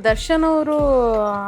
ದರ್ಶನ್ ಅವರು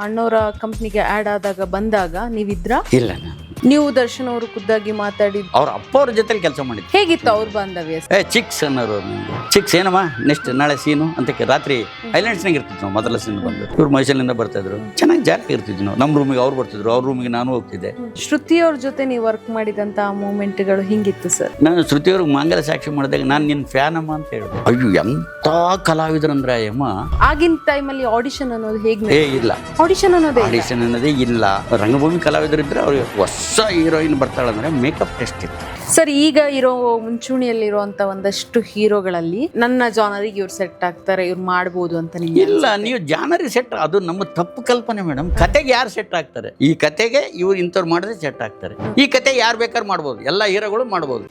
ಅಣ್ಣವರ ಕಂಪ್ನಿಗೆ ಆಡ್ ಆದಾಗ ಬಂದಾಗ ನೀವಿದ್ರಾ? ಇಲ್ಲ ನಾನು ನೀವು ದರ್ಶನ್ ಅವರು ಖುದ್ದಾಗಿ ಮಾತಾಡಿ ಅವ್ರ ಅಪ್ಪ ಅವ್ರ ಜೊತೆಲಿ ಕೆಲಸ ಮಾಡಿದ್ದೆ. ಹೇಗಿತ್ತು ಅವ್ರ ಬಾಂಧವ್ಯ? ಚಿಕ್ಸ್ ಅನ್ನೋರು ನನಗೆ ಚಿಕ್ಸ್ ಏನಮ್ಮ ನೆಕ್ಸ್ಟ್ ನಾಳೆ ಸೀನು ಅಂತ ರಾತ್ರಿ ಐಲ್ಯಾಂಡ್ಸ್ನಾಗ ಇರ್ತಿದ್ವಿ ನಾವು. ಮೊದಲ ಸೀನ್ ಬಂದು ಇವ್ರು ಮೈಸೂರಿನಿಂದ ಬರ್ತಾ ಇದ್ರು, ಚೆನ್ನಾಗಿ ಜಾಲಿ ಇರ್ತಿದ್ವಿ ನಾವು. ನಮ್ಮ ರೂಮಿಗೆ ಅವ್ರು ಬರ್ತಿದ್ರು, ಅವ್ರ ರೂಮಿಗೆ ನಾನು ಹೋಗ್ತಿದ್ದೆ. ಶ್ರುತಿ ಅವ್ರ ಜೊತೆ ನೀವು ವರ್ಕ್ ಮಾಡಿದಂತ ಮೂಮೆಂಟ್ಗಳು ಹಿಂಗಿತ್ತು ಸರ್? ನಾನು ಶ್ರುತಿಯವ್ರಿಗೆ ಮಾಂಗಲ್ಯ ಸಾಕ್ಷಿ ಮಾಡಿದಾಗ ನಾನು ನಿನ್ನ ಫ್ಯಾನ್ ಅಮ್ಮ ಅಂತ ಹೇಳಿದೆ. ಅಯ್ಯೋ ಎಂತ ಕಲಾವಿದ್ರಂದ್ರೆ ಅಮ್ಮ. ಆಗಿನ ಟೈಮಲ್ಲಿ ಆಡಿಷನ್ ಅನ್ನೋದು ಹೇಗೆ? ಇಲ್ಲ ಆಡಿಷನ್ ಅನ್ನೋದೇ ಇಲ್ಲ. ರಂಗಭೂಮಿ ಕಲಾವಿದರಿದ್ರೆ ಅವ್ರಿಗೆ ಹೊಸ ಹೀರೋಯಿನ್ ಬರ್ತಾಳಂದ್ರೆ ಮೇಕಪ್ ಟೆಸ್ಟ್ ಇತ್ತು ಸರ್. ಈಗ ಇರೋ ಮುಂಚೂಣಿಯಲ್ಲಿರುವಂತ ಒಂದಷ್ಟು ಹೀರೋಗಳಲ್ಲಿ ನನ್ನ ಜಾನರಿಗೆ ಇವ್ರು ಸೆಟ್ ಆಗ್ತಾರೆ, ಇವ್ರು ಮಾಡ್ಬೋದು ಅಂತ ನಿಮ್ಗೆ? ಇಲ್ಲ, ನೀವು ಜಾನರಿ ಸೆಟ್, ಅದು ನಮ್ಮ ತಪ್ಪು ಕಲ್ಪನೆ ಮೇಡಮ್. ಕತೆಗೆ ಯಾರು ಸೆಟ್ ಆಗ್ತಾರೆ? ಈ ಕತೆಗೆ ಇವ್ರು ಇಂಥವ್ರು ಮಾಡಿದ್ರೆ ಸೆಟ್ ಆಗ್ತಾರೆ. ಈ ಕತೆ ಯಾರು ಬೇಕಾದ್ರೂ ಮಾಡ್ಬೋದು, ಎಲ್ಲ ಹೀರೋಗಳು ಮಾಡ್ಬೋದು.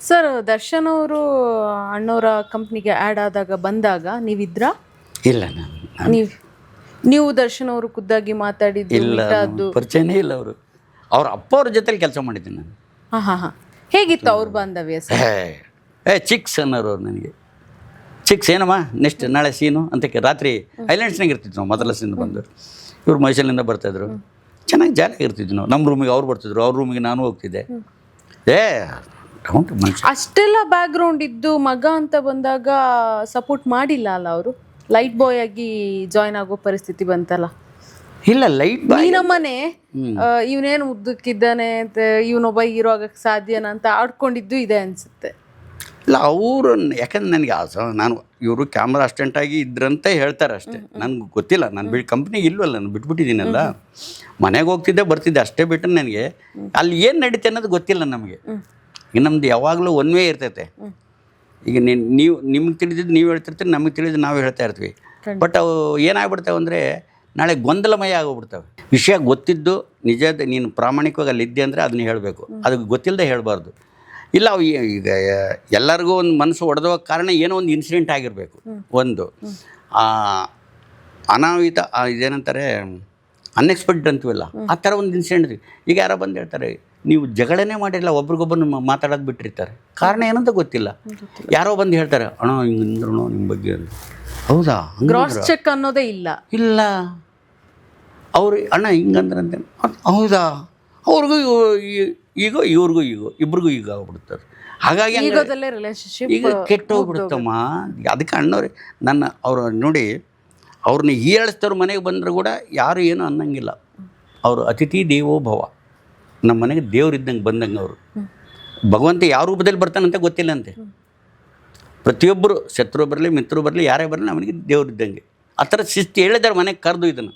ಸರ್, ದರ್ಶನ್ ಅವರು ಅಣ್ಣವರ ಕಂಪ್ನಿಗೆ ಆಡ್ ಆದಾಗ ಬಂದಾಗ ನೀವಿದ್ರಾ? ಇಲ್ಲ ನಾನು ನೀವು ದರ್ಶನ್ ಅವರು ಖುದ್ದಾಗಿ ಮಾತಾಡಿದ್ದು? ಇಲ್ಲ, ಪರಿಚಯನೇ ಇಲ್ಲ. ಅವರು ಅವ್ರ ಅಪ್ಪ ಅವ್ರ ಜೊತೆಲಿ ಕೆಲಸ ಮಾಡಿದ್ದೀನಿ ನಾನು. ಹಾ. ಹೇಗಿತ್ತು ಅವ್ರ ಬಾಂಧವ್ಯ ಸರ್? ಚಿಕ್ಸ್ ಅನ್ನೋರು ನನಗೆ. ಚಿಕ್ಸ್ ಏನಮ್ಮ ನೆಕ್ಸ್ಟ್ ನಾಳೆ ಸೀನು ಅಂತ ರಾತ್ರಿ ಐಲ್ಯಾಂಡ್ಸ್ನಾಗ ಇರ್ತಿದ್ವಿ ನಾವು. ಮೊದಲ ಸೀನ್ ಬಂದು ಇವ್ರು ಮೈಸೂರಿನಿಂದ ಬರ್ತಾಯಿದ್ರು, ಚೆನ್ನಾಗಿ ಜಾಲಿ ಇರ್ತಿದ್ವಿ ನಾವು. ನಮ್ಮ ರೂಮಿಗೆ ಅವ್ರು ಬರ್ತಿದ್ರು, ಅವ್ರ ರೂಮಿಗೆ ನಾನು ಹೋಗ್ತಿದ್ದೆ. ಅಷ್ಟೆಲ್ಲ ಬ್ಯಾಕ್ ಗ್ರೌಂಡ್ ಇದ್ದು ಮಗ ಅಂತ ಬಂದಾಗ ಸಪೋರ್ಟ್ ಮಾಡಿಲ್ಲ ಅಲ್ಲ ಅವರು? ಲೈಟ್ ಬಾಯ್ ಆಗಿ ಜಾಯ್ನ್ ಆಗೋ ಪರಿಸ್ಥಿತಿ ಬಂತಲ್ಲ? ಇಲ್ಲ, ಲೈಟ್ ಬಾಯ್ ನಮ್ಮನೆ ಇವನೇನು ಉದ್ದಕ್ಕಿದ್ದಾನೆ ಅಂತ, ಇವನೊಬ್ಬ ಹೀರೋ ಆಗಕ್ಕೆ ಸಾಧ್ಯನಾ ಅಂತ ಆಡ್ಕೊಂಡಿದ್ದು ಇದೆ ಅನ್ಸುತ್ತೆ. ಇಲ್ಲ, ಅವರು ಯಾಕಂದ್ರೆ ನನಗೆ ನಾನು ಇವರು ಕ್ಯಾಮ್ರಾ ಅಸಿಸ್ಟೆಂಟಾಗಿ ಇದ್ರಂತ ಹೇಳ್ತಾರೆ ಅಷ್ಟೇ. ನನಗೆ ಗೊತ್ತಿಲ್ಲ, ನಾನು ಕಂಪ್ನಿಗೆ ಇಲ್ವಲ್ಲ, ನಾನು ಬಿಟ್ಬಿಟ್ಟಿದ್ದೀನಲ್ಲ. ಮನೆಗೆ ಹೋಗ್ತಿದ್ದೆ ಬರ್ತಿದ್ದೆ ಅಷ್ಟೇ ಬಿಟ್ಟು ನನಗೆ ಅಲ್ಲಿ ಏನು ನಡೀತೆ ಅನ್ನೋದು ಗೊತ್ತಿಲ್ಲ ನಮಗೆ. ಈಗ ನಮ್ದು ಯಾವಾಗಲೂ ಒನ್ ವೇ ಇರ್ತೈತೆ. ಈಗ ನಿಮ್ಗೆ ತಿಳಿದಿದ್ದು ನೀವು ಹೇಳ್ತಿರ್ತೀರಿ, ನಮಗೆ ತಿಳಿದು ನಾವು ಹೇಳ್ತಾ ಇರ್ತೀವಿ. ಬಟ್ ಅವು ಏನಾಗ್ಬಿಡ್ತಾವೆ ಅಂದರೆ ನಾಳೆ ಗೊಂದಲಮಯ ಆಗೋಗ್ಬಿಡ್ತವೆ. ವಿಷಯ ಗೊತ್ತಿದ್ದು ನಿಜದ ನೀನು ಪ್ರಾಮಾಣಿಕವಾಗಿ ಅಲ್ಲಿದ್ದೆ ಅಂದರೆ ಅದನ್ನ ಹೇಳಬೇಕು, ಅದಕ್ಕೆ ಗೊತ್ತಿಲ್ಲದೆ ಹೇಳಬಾರ್ದು. ಇಲ್ಲ, ಅವು ಈಗ ಎಲ್ಲರಿಗೂ ಒಂದು ಮನಸ್ಸು ಹೊಡೆದೋ ಕಾರಣ ಏನೋ ಒಂದು ಇನ್ಸಿಡೆಂಟ್ ಆಗಿರಬೇಕು. ಒಂದು ಅನಾಹುತ, ಇದೇನಂತಾರೆ ಅನ್ಎಕ್ಸ್ಪೆಕ್ಟೆಡ್ ಅಂತೀವಲ್ಲ, ಆ ಥರ ಒಂದು ಇನ್ಸಿಡೆಂಟ್. ಈಗ ಯಾರೋ ಬಂದು ಹೇಳ್ತಾರೆ, ನೀವು ಜಗಳನೇ ಮಾಡಿಲ್ಲ, ಒಬ್ರಿಗೊಬ್ಬರು ಮಾತಾಡೋದು ಬಿಟ್ಟಿರ್ತಾರೆ, ಕಾರಣ ಏನಂತ ಗೊತ್ತಿಲ್ಲ. ಯಾರೋ ಬಂದು ಹೇಳ್ತಾರೆ, ಅಣ್ಣ ಹಿಂಗಂದ್ರೂ ನಿಮ್ಮ ಬಗ್ಗೆ ಅಂತ. ಹೌದಾ? ಕ್ರಾಸ್ ಚೆಕ್ ಅನ್ನೋದೇ ಇಲ್ಲ. ಅವರು ಅಣ್ಣ ಹಿಂಗಂದ್ರಂತೆ. ಹೌದಾ? ಅವ್ರಿಗೂ ಈಗ ಇವ್ರಿಗೂ ಇಬ್ರಿಗೂ ಈಗ ಆಗ್ಬಿಡ್ತಾರೆ. ಹಾಗಾಗಿ ಈಗ ಕೆಟ್ಟೋಗ್ಬಿಡುತ್ತಮ್ಮ. ಅದಕ್ಕೆ ಅಣ್ಣವ್ರೆ ಅವ್ರು ನೋಡಿ, ಅವ್ರನ್ನ ಹೀಯಾಳಿಸ್ತವ್ರ ಮನೆಗೆ ಬಂದರೂ ಕೂಡ ಯಾರು ಏನೂ ಅನ್ನಂಗಿಲ್ಲ. ಅವರು ಅತಿಥಿ ದೇವೋ ಭವ, ನಮ್ಮ ಮನೆಗೆ ದೇವ್ರಿದ್ದಂಗೆ ಬಂದಂಗೆ. ಅವರು ಭಗವಂತ ಯಾವ ರೂಪದಲ್ಲಿ ಬರ್ತಾನಂತ ಗೊತ್ತಿಲ್ಲಂತೆ. ಪ್ರತಿಯೊಬ್ಬರು ಶತ್ರು ಬರಲಿ ಮಿತ್ರರು ಬರಲಿ ಯಾರೇ ಬರಲಿ ಅವನಿಗೆ ದೇವ್ರಿದ್ದಂಗೆ. ಆ ಥರ ಶಿಸ್ತು ಹೇಳಿದಾರೆ ಮನೆಗೆ ಕರೆದು. ಇದನ್ನು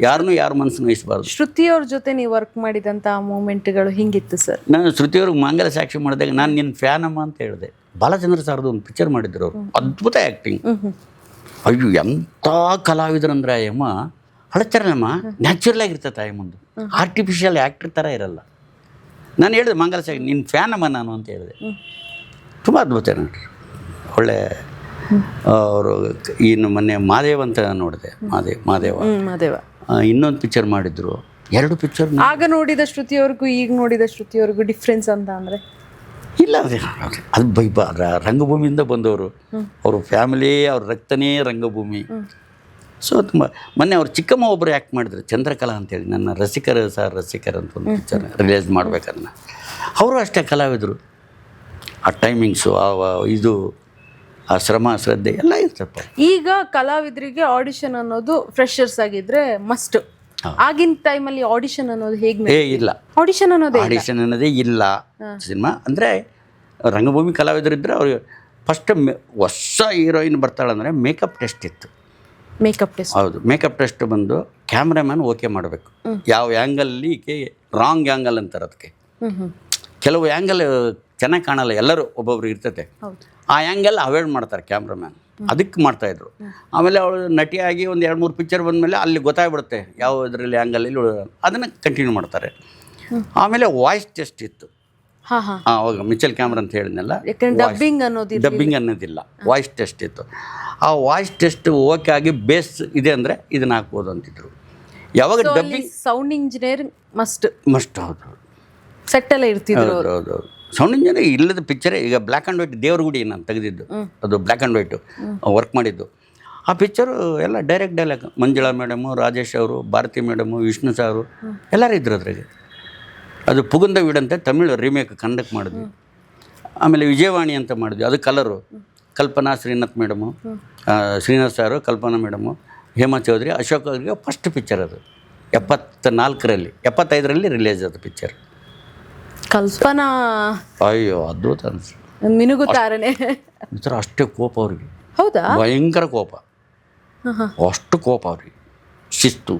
ಯಾರನ್ನೂ ಯಾರು ಮನಸ್ಸನ್ನು ವಹಿಸಬಾರ್ದು. ಶ್ರುತಿಯವ್ರ ಜೊತೆ ನೀವು ವರ್ಕ್ ಮಾಡಿದಂಥ ಮೂಮೆಂಟ್ಗಳು ಹಿಂಗಿತ್ತು ಸರ್? ನಾನು ಶ್ರುತಿಯವ್ರಿಗೆ ಮಾಂಗಲ್ಯ ಸಾಕ್ಷಿ ಮಾಡಿದಾಗ ನಾನು ನಿನ್ನ ಫ್ಯಾನ್ ಅಮ್ಮ ಅಂತ ಹೇಳಿದೆ. ಬಾಲಚಂದ್ರ ಸಾರ್ದು ಒಂದು ಪಿಕ್ಚರ್ ಮಾಡಿದ್ರು ಅವರು, ಅದ್ಭುತ ಆ್ಯಕ್ಟಿಂಗ್. ಅಯ್ಯೋ ಎಂಥ ಕಲಾವಿದ್ರಂದ್ರೆ ಅಮ್ಮ. ಹಳಚಾರಲ್ಲಮ್ಮ, ನ್ಯಾಚುರಲ್ ಆಗಿರ್ತದೆ ತಾಯಿ ಮುಂದೆ, ಆರ್ಟಿಫಿಷಿಯಲ್ ಆ್ಯಕ್ಟರ್ ಥರ ಇರಲ್ಲ. ನಾನು ಹೇಳಿದೆ ಮಾಂಗಲ್ಯ ಸಾಕ್ಷಿ ನಿನ್ನ ಫ್ಯಾನ್ ಅಮ್ಮ ನಾನು ಅಂತ ಹೇಳಿದೆ. ತುಂಬ ಅದ್ಭುತ ನೋಡ್ರಿ, ಒಳ್ಳೆ. ಅವರು ಇನ್ನು ಮೊನ್ನೆ ಮಾದೇವ್ ಅಂತ ನೋಡಿದೆ, ಮಾದೇವ ಇನ್ನೊಂದು ಪಿಕ್ಚರ್ ಮಾಡಿದ್ರು. 2 ಪಿಕ್ಚರ್ ಆಗ ನೋಡಿದ ಶ್ರುತಿಯವ್ರಿಗೂ ಈಗ ನೋಡಿದ ಶ್ರುತಿಯವ್ರಿಗೂ ಡಿಫ್ರೆನ್ಸ್ ಅಂತ ಅಂದರೆ? ಇಲ್ಲ, ಅದು ರಂಗಭೂಮಿಯಿಂದ ಬಂದವರು. ಅವರು ಫ್ಯಾಮಿಲಿ, ಅವ್ರ ರಕ್ತನೇ ರಂಗಭೂಮಿ. ಸೊ ತುಂಬ ಮೊನ್ನೆ ಅವ್ರು ಚಿಕ್ಕಮ್ಮ ಒಬ್ಬರು ಆ್ಯಕ್ಟ್ ಮಾಡಿದ್ರು, ಚಂದ್ರಕಲಾ ಅಂತೇಳಿ. ನನ್ನ ರಸಿಕರ ಅಂತ ಒಂದು ಪಿಕ್ಚರ್ ರಿಲೀಸ್ ಮಾಡ್ಬೇಕನ್ನ. ಅವರು ಅಷ್ಟೇ ಕಲಾವಿದರು. ಆ ಟೈಮಿಂಗ್ಸು, ಇದು ಆ ಶ್ರಮ ಶ್ರದ್ಧೆ ಎಲ್ಲ ಇರ್ತಪ್ಪ. ಈಗ ಕಲಾವಿದರಿಗೆ ಆಡಿಷನ್ ಅನ್ನೋದು ಫ್ರೆಶರ್ಸ್ ಆಗಿದ್ರೆ ಮಸ್ಟ್. ಆಗಿನ ಟೈಮಲ್ಲಿ ಆಡಿಷನ್ ಅನ್ನೋದು ಹೇಗೆ? ಇಲ್ಲ, ಆಡಿಷನ್ ಅನ್ನೋದೇ ಇಲ್ಲ. ಸಿನಿಮಾ ಅಂದರೆ ರಂಗಭೂಮಿ ಕಲಾವಿದರಿದ್ದರೆ ಅವ್ರಿಗೆ ಫಸ್ಟ್ ಹೊಸ ಹೀರೋಯಿನ್ ಬರ್ತಾಳಂದರೆ ಮೇಕಪ್ ಟೆಸ್ಟ್ ಇತ್ತು. ಹೌದು, ಮೇಕಪ್ ಟೆಸ್ಟ್ ಬಂದು ಕ್ಯಾಮ್ರಾಮ್ಯಾನ್ ಓಕೆ ಮಾಡಬೇಕು. ಯಾವ ಆ್ಯಂಗಲ್ಲಿ ರಾಂಗ್ ಆ್ಯಂಗಲ್ ಅಂತಾರೆ ಅದಕ್ಕೆ. ಕೆಲವು ಆ್ಯಂಗಲ್ ಚೆನ್ನಾಗಿ ಕಾಣಲ್ಲ, ಎಲ್ಲರೂ ಒಬ್ಬೊಬ್ರು ಇರ್ತೈತೆ. ಆ ಆ್ಯಂಗಲ್ ಅವಾಯ್ಡ್ ಮಾಡ್ತಾರೆ ಕ್ಯಾಮ್ರಾಮ್ಯಾನ್, ಅದಕ್ಕೆ ಮಾಡ್ತಾಯಿದ್ರು. ಆಮೇಲೆ ಅವಳು ನಟಿಯಾಗಿ ಒಂದು 2-3 ಪಿಕ್ಚರ್ ಬಂದಮೇಲೆ ಅಲ್ಲಿ ಗೊತ್ತಾಗ್ಬಿಡುತ್ತೆ ಯಾವ ಇದರಲ್ಲಿ ಆ್ಯಂಗಲಲ್ಲಿ ಅದನ್ನು ಕಂಟಿನ್ಯೂ ಮಾಡ್ತಾರೆ. ಆಮೇಲೆ ವಾಯ್ಸ್ ಟೆಸ್ಟ್ ಇತ್ತು. ಅವಾಗ ಮಿಚಲ್ ಕ್ಯಾಮ್ರಾ ಅಂತ ಹೇಳಿದ್ನಲ್ಲ, ಡಬ್ಬಿಂಗ್ ಅನ್ನೋದಿಲ್ಲ, ವಾಯ್ಸ್ ಟೆಸ್ಟ್ ಇತ್ತು. ಆ ವಾಯ್ಸ್ ಟೆಸ್ಟ್ ಓಕೆ ಆಗಿ ಬೇಸ್ ಇದೆ ಅಂದರೆ ಇದನ್ನು ಹಾಕ್ಬೋದು ಅಂತಿದ್ರು. ಯಾವಾಗ ಡಬ್ಬಿಂಗ್ ಸೌಂಡ್ ಇಂಜಿನಿಯರ್ ಮಸ್ಟ್. ಹೌದು. ಸೆಟ್ಟಲ್ಲೇ ಇರ್ತಿದ್ರು ಅವ್ರು. ಹೌದು ಸೌಂಡ್ ಇಂಜಿನಿಯರ್ ಇಲ್ಲದ ಪಿಕ್ಚರೇ. ಈಗ ಬ್ಲ್ಯಾಕ್ ಆ್ಯಂಡ್ ವೈಟ್ ದೇವ್ರ ಗುಡಿ ನಾನು ತೆಗೆದಿದ್ದು, ಅದು ಬ್ಲ್ಯಾಕ್ ಆ್ಯಂಡ್ ವೈಟು ವರ್ಕ್ ಮಾಡಿದ್ದು. ಆ ಪಿಕ್ಚರು ಎಲ್ಲ direct dialogue. Manjula madam, Rajesh ಅವರು, ಭಾರತಿ ಮೇಡಮು, ವಿಷ್ಣು ಸಾರು ಎಲ್ಲರೂ ಇದ್ರು ಅದ್ರಾಗೆ. ಅದು ಪುಗುಂದ ವೀಡಂತೆ ತಮಿಳು ರೀಮೇಕ್ ಕನ್ನಡಕ್ಕೆ ಮಾಡಿದ್ವಿ. ಆಮೇಲೆ ವಿಜಯವಾಣಿ ಅಂತ ಮಾಡಿದ್ವಿ, ಅದು ಕಲರು. ಕಲ್ಪನಾ ಶ್ರೀನಾಥ್ ಮೇಡಮು, ಶ್ರೀನಾಥ್ ಸಾರು, ಕಲ್ಪನಾ ಮೇಡಮು, ಹೇಮಾ ಚೌಧರಿ, ಅಶೋಕ್ ಅವರಿಗೆ ಫಸ್ಟ್ ಪಿಕ್ಚರ್ ಅದು 74ರಲ್ಲಿ 75ರಲ್ಲಿ ರಿಲೀಸ್ ಅದು ಪಿಕ್ಚರ್. ಕಲ್ಪನಾ ಅಯ್ಯೋ ಅದ್ಭುತ ಅನಿಸ್ತು. ಮಿನುಗುತ್ತಾರನೆ ಈ ಥರ ಅಷ್ಟೇ ಕೋಪ ಅವ್ರಿಗೆ, ಹೌದಾ? ಭಯಂಕರ ಕೋಪ, ಅಷ್ಟು ಕೋಪ ಅವ್ರಿಗೆ. ಶಿಸ್ತು,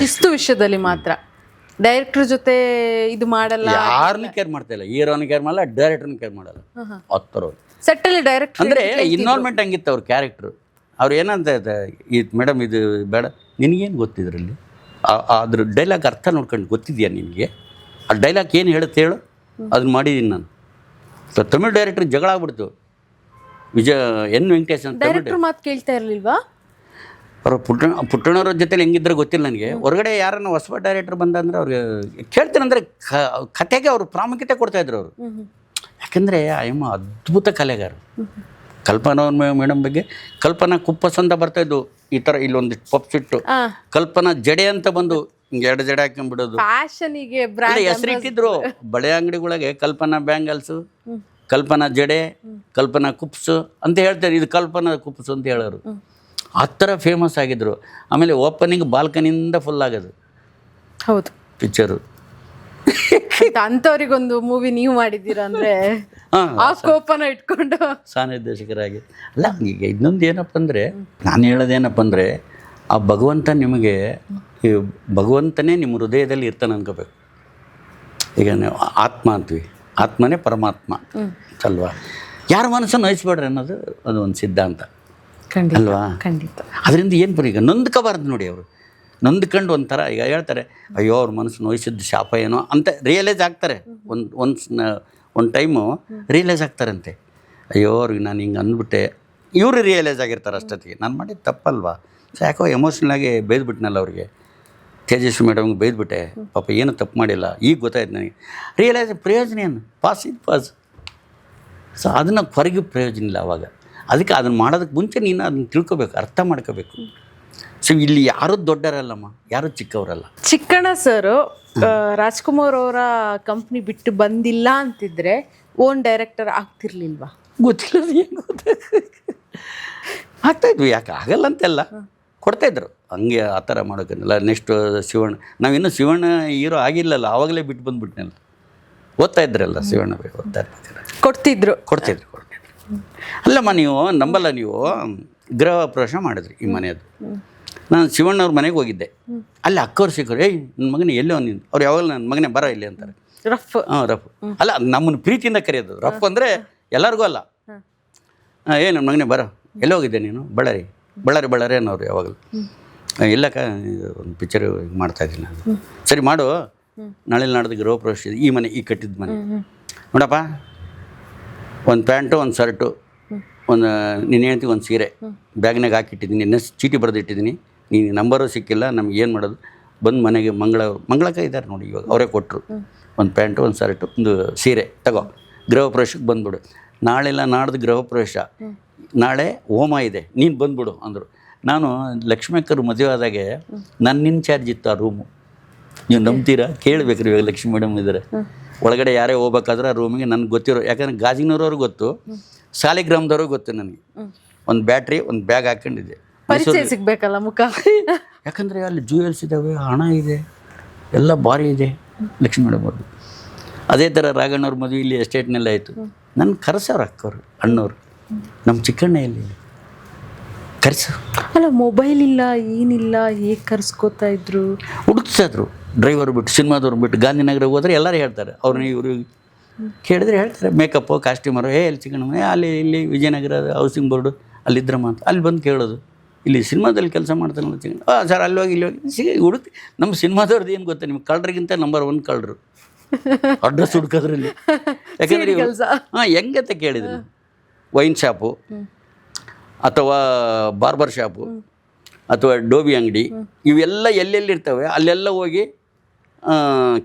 ಶಿಸ್ತು ವಿಷಯದಲ್ಲಿ ಮಾತ್ರ. ಡೈರೆಕ್ಟರ್ ಜೊತೆ ಇದು ಮಾಡಲ್ಲ, ಯಾರನ್ನ ಕೇರ್ ಮಾಡ್ತಾ ಇಲ್ಲ. ಹೀರೋನ ಕೇರ್ ಮಾಡಲ್ಲ, ಡೈರೆಕ್ಟರ್ನ ಕೇರ್ ಮಾಡಲ್ಲ. ಹತ್ತರ ಸೆಟ್ಟಲ್ಲಿ ಡೈರೆಕ್ಟರ್ ಅಂದರೆ ಇನ್ವಾಲ್ವ್ಮೆಂಟ್ ಹಂಗಿತ್ತು ಅವ್ರ ಕ್ಯಾರೆಕ್ಟ್ರು. ಅವ್ರು ಏನಂತ ಈ ಮೇಡಮ್ ಇದು ಬೇಡ, ನಿನಗೇನು ಗೊತ್ತಿದ್ರಲ್ಲಿ ಅದ್ರ ಡೈಲಾಗ್ ಅರ್ಥ ನೋಡ್ಕೊಂಡು ಗೊತ್ತಿದೆಯಾ ನಿನಗೆ? ಆ ಡೈಲಾಗ್ ಏನು ಹೇಳುತ್ತೆ ಹೇಳು, ಅದನ್ನ ಮಾಡಿದ್ದೀನಿ ನಾನು. ತಮಿಳ್ ಡೈರೆಕ್ಟ್ರ್ ಜಗಳ ಆಗ್ಬಿಡ್ತು. ಎನ್ ವೆಂಕಟೇಶ್ ಅಂತ ಡೈರೆಕ್ಟರ್ ಮಾತು ಕೇಳ್ತಾ ಇರಲಿಲ್ವಾ? ಅವರು ಪುಟ್ಟಣ್ಣವ್ರ ಜೊತೆಲಿ ಹೆಂಗಿದ್ರೆ ಗೊತ್ತಿಲ್ಲ ನನಗೆ. ಹೊರಗಡೆ ಯಾರನ್ನ ಹೊಸಬ ಡೈರೆಕ್ಟರ್ ಬಂದಂದ್ರೆ ಅವ್ರಿಗೆ ಕೇಳ್ತೀನಂದರೆ ಕತೆಗೆ ಅವರು ಪ್ರಾಮುಖ್ಯತೆ ಕೊಡ್ತಾಯಿದ್ರು ಅವರು. ಯಾಕೆಂದರೆ ಆಯಮ್ಮ ಅದ್ಭುತ ಕಲೆಗಾರ. ಕಲ್ಪನಾ ಮೇಡಮ್ ಬಗ್ಗೆ ಕಲ್ಪನಾ ಕುಪ್ಪಸ್ ಅಂತ ಬರ್ತಾಯಿದ್ದು, ಈ ಥರ ಇಲ್ಲೊಂದಿಷ್ಟು ಪಪ್ಸಿಟ್ಟು ಕಲ್ಪನಾ ಜಡೆ ಅಂತ ಬಂದು ಹಿಂಗೆ 2 ಜಡೆ ಹಾಕೊಂಡ್ಬಿಡೋದು. ಫ್ಯಾಷನಿಗೆ ಹೆಸರು ಇಟ್ಟಿದ್ರು ಬಳೆ ಅಂಗಡಿಗಳಿಗೆ. ಕಲ್ಪನಾ ಬ್ಯಾಂಗಲ್ಸು, ಕಲ್ಪನಾ ಜಡೆ, ಕಲ್ಪನಾ ಕುಪ್ಸು ಅಂತ ಹೇಳ್ತಾರೆ. ಇದು ಕಲ್ಪನಾ ಕುಪ್ಸು ಅಂತ ಹೇಳೋರು. ಆ ಥರ ಫೇಮಸ್ ಆಗಿದ್ರು. ಆಮೇಲೆ ಓಪನಿಂಗ್ ಬಾಲ್ಕನಿಯಿಂದ ಫುಲ್ ಆಗೋದು. ಹೌದು, ಪಿಕ್ಚರು. ಅಂಥವ್ರಿಗೊಂದು ಮೂವಿ ನೀವು ಮಾಡಿದ್ದೀರಾ ಅಂದರೆ ಆ ಕೋಪನ ಇಟ್ಕೊಂಡು ನಿರ್ದೇಶಕರಾಗಿ. ಅಲ್ಲ, ಈಗ ಇನ್ನೊಂದು ಏನಪ್ಪ ಅಂದರೆ, ನಾನು ಹೇಳೋದೇನಪ್ಪ ಅಂದರೆ, ಆ ಭಗವಂತ ನಿಮಗೆ, ಈ ಭಗವಂತನೇ ನಿಮ್ಮ ಹೃದಯದಲ್ಲಿ ಇರ್ತಾನೆ ಅನ್ಕೋಬೇಕು. ಈಗ ನಾವು ಆತ್ಮ ಅಂತೀವಿ, ಆತ್ಮನೇ ಪರಮಾತ್ಮ ಅಲ್ವಾ? ಯಾರ ಮನಸ್ಸನ್ನು ವಹಿಸ್ಬೇಡ್ರಿ ಅನ್ನೋದು ಅದು ಒಂದು ಸಿದ್ಧಾಂತ ಅಲ್ವಾ? ಖಂಡಿತ. ಅದರಿಂದ ಏನು ಬರೀ ಈಗ ನೊಂದ್ಕೋಬಾರ್ದು ನೋಡಿ. ಅವರು ನೊಂದ್ಕೊಂಡು ಒಂಥರ ಈಗ ಹೇಳ್ತಾರೆ, ಅಯ್ಯೋ ಅವ್ರ ಮನಸ್ಸು ನೋಯಿಸಿದ್ದು ಶಾಪ ಏನೋ ಅಂತ ರಿಯಲೈಸ್ ಆಗ್ತಾರೆ. ಒಂದು ಟೈಮು ರಿಯಲೈಸ್ ಆಗ್ತಾರಂತೆ. ಅಯ್ಯೋ ಅವ್ರಿಗೆ ನಾನು ಹಿಂಗೆ ಅಂದ್ಬಿಟ್ಟೆ. ಇವರು ರಿಯಲೈಸ್ ಆಗಿರ್ತಾರೆ ಅಷ್ಟೊತ್ತಿಗೆ, ನಾನು ಮಾಡಿದ್ದು ತಪ್ಪಲ್ವಾ. ಸೊ ಯಾಕೋ ಎಮೋಷ್ನಲಾಗಿ ಬೈದ್ಬಿಟ್ನಲ್ಲ ಅವ್ರಿಗೆ. ತೇಜಸ್ವಿ ಮೇಡಮ್ಗೆ ಬೈದ್ಬಿಟ್ಟೆ, ಪಾಪ ಏನು ತಪ್ಪು ಮಾಡಿಲ್ಲ. ಈಗ ಗೊತ್ತಾಯ್ತು ನನಗೆ. ರಿಯಲೈಸ್ ಪ್ರಯೋಜನ ಏನು, ಪಾಸ್. ಸೊ ಅದನ್ನು ಹೊರಗೆ ಪ್ರಯೋಜನ ಇಲ್ಲ ಅವಾಗ. ಅದಕ್ಕೆ ಅದನ್ನು ಮಾಡೋದಕ್ಕೆ ಮುಂಚೆ ನೀನು ಅದನ್ನು ತಿಳ್ಕೊಬೇಕು, ಅರ್ಥ ಮಾಡ್ಕೋಬೇಕು. ಸೊ ಇಲ್ಲಿ ಯಾರೂ ದೊಡ್ಡರಲ್ಲಮ್ಮ, ಯಾರೂ ಚಿಕ್ಕವರಲ್ಲ. ಚಿಕ್ಕಣ್ಣ ಸರು ರಾಜ್ಕುಮಾರ್ ಅವರ ಕಂಪ್ನಿ ಬಿಟ್ಟು ಬಂದಿಲ್ಲ ಅಂತಿದ್ರೆ ಓನ್ ಡೈರೆಕ್ಟರ್ ಆಗ್ತಿರ್ಲಿಲ್ವಾ? ಗೊತ್ತಿಲ್ಲ, ಏನು ಆಗ್ತಾಯಿದ್ವಿ. ಯಾಕೆ ಆಗಲ್ಲ ಅಂತೆಲ್ಲ ಕೊಡ್ತಾಯಿದ್ರು. ಹಂಗೆ ಆ ಥರ ಮಾಡೋಕ್ಕಲ್ಲ. ನೆಕ್ಸ್ಟ್ ಶಿವಣ್ಣ, ನಾವಿನ್ನೂ ಶಿವಣ್ಣ ಹೀರೋ ಆಗಿಲ್ಲಲ್ಲ, ಆವಾಗಲೇ ಬಿಟ್ಟು ಬಂದುಬಿಟ್ನಲ್ಲ. ಓದ್ತಾ ಇದ್ರಲ್ಲ ಶಿವಣ್ಣ, ಓದ್ತಾ ಇರ್ಬೇಕಾದ್ರೆ ಕೊಡ್ತಿದ್ರು. ಅಲ್ಲಮ್ಮ, ನೀವು ನಂಬಲ್ಲ, ನೀವು ಗೃಹ ಪ್ರವೇಶ ಮಾಡಿದ್ರಿ ಈ ಮನೆಯದು. ನಾನು ಶಿವಣ್ಣವ್ರ ಮನೆಗೆ ಹೋಗಿದ್ದೆ. ಅಲ್ಲಿ ಅಕ್ಕವ್ರು ಸಿಕ್ಕರು, ಏಯ್ ನನ್ನ ಮಗನೇ ಎಲ್ಲೋ ನೀನು. ಅವ್ರು ಯಾವಾಗ ನನ್ನ ಮಗನೇ ಬರ ಇಲ್ಲಿ ಅಂತಾರೆ. ರಫ್. ರಫ್ ಅಲ್ಲ, ನಮ್ಮನ್ನು ಪ್ರೀತಿಯಿಂದ ಕರೆಯೋದು. ರಫ್ ಅಂದರೆ ಎಲ್ಲರಿಗೂ ಅಲ್ಲ. ಏನು ನನ್ನ ಮಗನೇ ಬರ, ಎಲ್ಲೋ ಹೋಗಿದ್ದೆ ನೀನು? ಬಳ್ಳಾರಿ ಅನ್ನೋರು ಯಾವಾಗಲೂ. ಇಲ್ಲಕ್ಕ, ಒಂದು ಪಿಕ್ಚರ್ ಮಾಡ್ತಾಯಿದ್ದೀನಿ ನಾನು. ಸರಿ ಮಾಡು, ನಾಳೆ ನಾಡ್ದು ಗೃಹ ಪ್ರವೇಶ ಇದೆ. ಈ ಮನೆ, ಈ ಕಟ್ಟಿದ ಮನೆ ನೋಡಪ್ಪ, ಒಂದು ಪ್ಯಾಂಟು, ಒಂದು ಶರ್ಟು, ಒಂದು ನಿನ್ನ ಹೇಳ್ತೀವಿ ಒಂದು ಸೀರೆ ಬ್ಯಾಗ್ನಾಗ ಹಾಕಿಟ್ಟಿದ್ದೀನಿ. ಚೀಟಿ ಬರೆದಿಟ್ಟಿದ್ದೀನಿ. ನೀನು ನಂಬರು ಸಿಕ್ಕಿಲ್ಲ, ನಮ್ಗೆ ಏನು ಮಾಡೋದು? ಬಂದು ಮನೆಗೆ ಮಂಗಳಕ್ಕ ಇದ್ದಾರೆ ನೋಡಿ, ಇವಾಗ ಅವರೇ ಕೊಟ್ಟರು. ಒಂದು ಪ್ಯಾಂಟು, ಒಂದು ಶರ್ಟು, ಒಂದು ಸೀರೆ ತಗೋ, ಗೃಹ ಪ್ರವೇಶಕ್ಕೆ ಬಂದುಬಿಡು. ನಾಳೆಲ್ಲ ನಾಡ್ದು ಗೃಹ ಪ್ರವೇಶ, ನಾಳೆ ಹೋಮ ಇದೆ, ನೀನು ಬಂದುಬಿಡು ಅಂದರು. ನಾನು ಲಕ್ಷ್ಮೀಕರು ಮದುವೆ ಆದಾಗೆ ನನ್ನ ಇನ್ಚಾರ್ಜ್ ಇತ್ತು ಆ ರೂಮು. ನೀವು ನಂಬ್ತೀರಾ? ಕೇಳಬೇಕ್ರಿ. ಇವಾಗ ಲಕ್ಷ್ಮೀ ಮೇಡಮ್ ಇದ್ದಾರೆ ಒಳಗಡೆ. ಯಾರೇ ಹೋಗ್ಬೇಕಾದ್ರೆ ಆ ರೂಮಿಗೆ ನನಗೆ ಗೊತ್ತಿರೋ, ಯಾಕಂದ್ರೆ ಗಾಜಿನವ್ರವ್ರಿಗೆ ಗೊತ್ತು, ಸಾಲಿಗ್ರಾಮದವ್ರಿಗೆ ಗೊತ್ತು ನನಗೆ. ಒಂದು ಬ್ಯಾಟ್ರಿ, ಒಂದು ಬ್ಯಾಗ್ ಹಾಕ್ಕೊಂಡಿದ್ದೆ. ಪರಿಚಯ ಸಿಗಬೇಕಲ್ಲ ಮುಖ. ಯಾಕಂದರೆ ಅಲ್ಲಿ ಜ್ಯುವೆಲ್ಸ್ ಇದ್ದಾವೆ, ಹಣ ಇದೆ, ಎಲ್ಲ ಭಾರಿ ಇದೆ ಲಕ್ಷ್ಮೀ ಮೇಡಮ್ ಅವ್ರದ್ದು. ಅದೇ ಥರ ರಾಘಣ್ಣವ್ರ ಮದುವೆ ಇಲ್ಲಿ ಎಸ್ಟೇಟ್ನೆಲ್ಲ ಆಯಿತು. ನನ್ನ ಕರೆಸೋರು ಅಕ್ಕವ್ರು, ಅಣ್ಣವ್ರು. ನಮ್ಮ ಚಿಕ್ಕಣ್ಣಲ್ಲಿ ಕರೆಸು. ಅಲ್ಲ, ಮೊಬೈಲ್ ಇಲ್ಲ, ಏನಿಲ್ಲ, ಹೇಗೆ ಕರ್ಸ್ಕೋತಾ ಇದ್ರು? ಹುಡುಕ್ಸಿದ್ರು. ಡ್ರೈವರ್ ಬಿಟ್ಟು, ಸಿನಿಮಾದವ್ರು ಬಿಟ್ಟು ಗಾಂಧಿನಗರ ಹೋದರೆ ಎಲ್ಲರೂ ಹೇಳ್ತಾರೆ. ಅವ್ರನ್ನ ಇವರು ಕೇಳಿದ್ರೆ ಹೇಳ್ತಾರೆ, ಮೇಕಪ್ಪು, ಕಾಸ್ಟ್ಯೂಮರು, ಎಲ್ಲಿ ಚಿಕ್ಕಣ್ಣ ಅಲ್ಲಿ ಇಲ್ಲಿ ವಿಜಯನಗರ ಹೌಸಿಂಗ್ ಬೋರ್ಡು ಅಲ್ಲಿದ್ರಮ್ಮ ಅಂತ. ಅಲ್ಲಿ ಬಂದು ಕೇಳೋದು, ಇಲ್ಲಿ ಸಿನಿಮಾದಲ್ಲಿ ಕೆಲಸ ಮಾಡ್ತಾನಲ್ಲ ಚಿಕ್ಕಣ್ಣ. ಸರ್ ಅಲ್ಲಿ ಹೋಗಿ ಇಲ್ಲಿ ಹೋಗಿ ಹುಡುಕಿ. ನಮ್ಮ ಸಿನಿಮಾದವ್ರದ್ದು ಏನು ಗೊತ್ತಾ ನಿಮ್ಗೆ, ಕಳ್ಳರಿಗಿಂತ ನಂಬರ್ 1 ಕಳ್ಳರು ಅಡ್ರೆಸ್ ಹುಡ್ಕೋದ್ರಲ್ಲಿ. ಯಾಕಂದರೆ ಹೆಂಗಂತ ಕೇಳಿದ್ರು, ವೈನ್ ಶಾಪು ಅಥವಾ ಬಾರ್ಬರ್ ಶಾಪು ಅಥವಾ ಡೋಬಿ ಅಂಗಡಿ, ಇವೆಲ್ಲ ಎಲ್ಲೆಲ್ಲಿರ್ತವೆ ಅಲ್ಲೆಲ್ಲ ಹೋಗಿ